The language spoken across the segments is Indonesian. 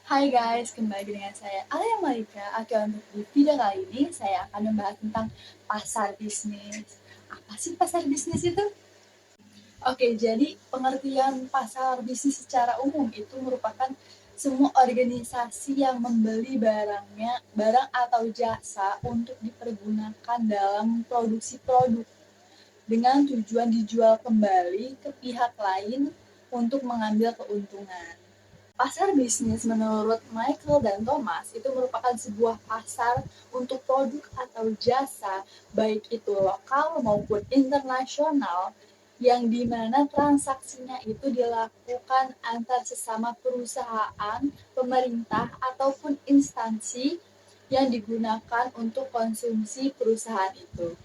Hai guys, kembali dengan saya Alia Malika. Oke, untuk di video kali ini saya akan membahas tentang pasar bisnis. Apa sih pasar bisnis itu? Oke, jadi pengertian pasar bisnis secara umum itu merupakan semua organisasi yang membeli barang atau jasa untuk dipergunakan dalam produksi produk dengan tujuan dijual kembali ke pihak lain untuk mengambil keuntungan. Pasar bisnis menurut Michael dan Thomas itu merupakan sebuah pasar untuk produk atau jasa, baik itu lokal maupun internasional, yang dimana transaksinya itu dilakukan antar sesama perusahaan, pemerintah, ataupun instansi yang digunakan untuk konsumsi perusahaan itu.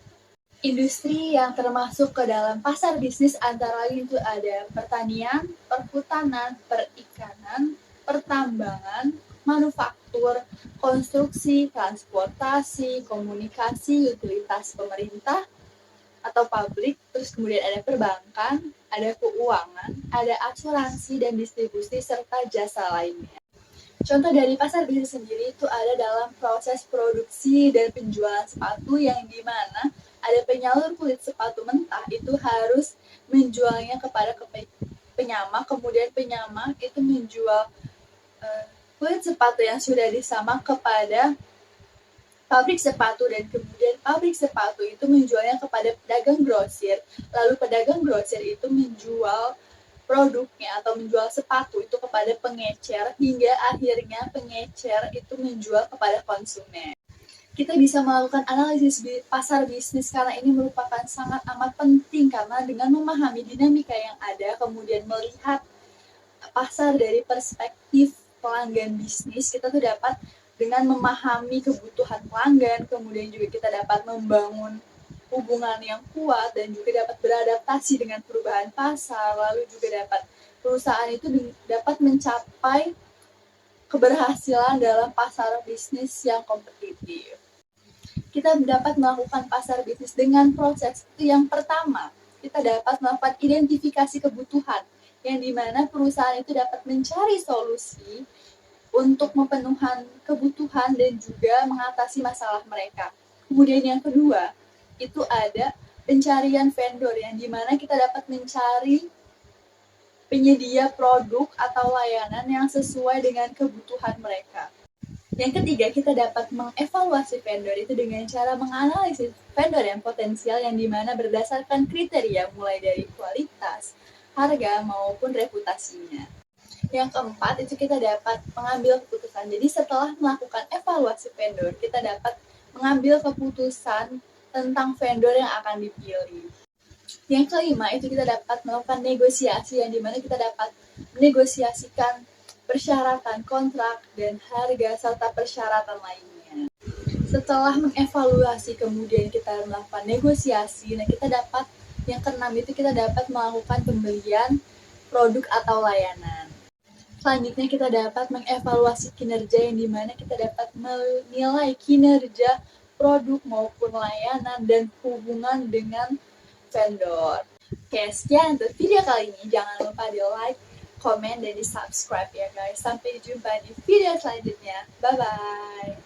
Industri yang termasuk ke dalam pasar bisnis antara lain itu ada pertanian, perhutanan, perikanan, pertambangan, manufaktur, konstruksi, transportasi, komunikasi, utilitas pemerintah atau publik, terus kemudian ada perbankan, ada keuangan, ada asuransi dan distribusi serta jasa lainnya. Contoh dari pasar bisnis sendiri itu ada dalam proses produksi dan penjualan sepatu yang dimana ada penyalur kulit sepatu mentah itu harus menjualnya kepada penyamak, kemudian penyamak itu menjual kulit sepatu yang sudah disamak kepada pabrik sepatu dan kemudian pabrik sepatu itu menjualnya kepada pedagang grosir, lalu pedagang grosir itu menjual produknya atau menjual sepatu itu kepada pengecer hingga akhirnya pengecer itu menjual kepada konsumen. Kita bisa melakukan analisis pasar bisnis karena ini merupakan sangat amat penting karena dengan memahami dinamika yang ada kemudian melihat pasar dari perspektif pelanggan bisnis, kita tuh dapat dengan memahami kebutuhan pelanggan, kemudian juga kita dapat membangun hubungan yang kuat dan juga dapat beradaptasi dengan perubahan pasar, lalu juga dapat perusahaan itu dapat mencapai keberhasilan dalam pasar bisnis yang kompetitif. Kita dapat melakukan pasar bisnis dengan proses itu yang pertama, kita dapat melakukan identifikasi kebutuhan, yang dimana perusahaan itu dapat mencari solusi untuk memenuhi kebutuhan dan juga mengatasi masalah mereka. Kemudian yang kedua, itu ada pencarian vendor yang dimana kita dapat mencari penyedia produk atau layanan yang sesuai dengan kebutuhan mereka. Yang ketiga, kita dapat mengevaluasi vendor itu dengan cara menganalisis vendor yang potensial yang dimana berdasarkan kriteria mulai dari kualitas, harga, maupun reputasinya. Yang keempat, itu kita dapat mengambil keputusan. Jadi setelah melakukan evaluasi vendor, kita dapat mengambil keputusan tentang vendor yang akan dipilih. Yang kelima, itu kita dapat melakukan negosiasi yang dimana kita dapat menegosiasikan persyaratan kontrak dan harga serta persyaratan lainnya. Setelah mengevaluasi kemudian kita melakukan negosiasi, nah kita dapat yang keenam itu kita dapat melakukan pembelian produk atau layanan. Selanjutnya kita dapat mengevaluasi kinerja yang dimana kita dapat menilai kinerja produk maupun layanan dan hubungan dengan vendor. Oke, sekian untuk video kali ini. Jangan lupa di like, komen, dan di subscribe ya guys. Sampai jumpa di video selanjutnya. Bye-bye.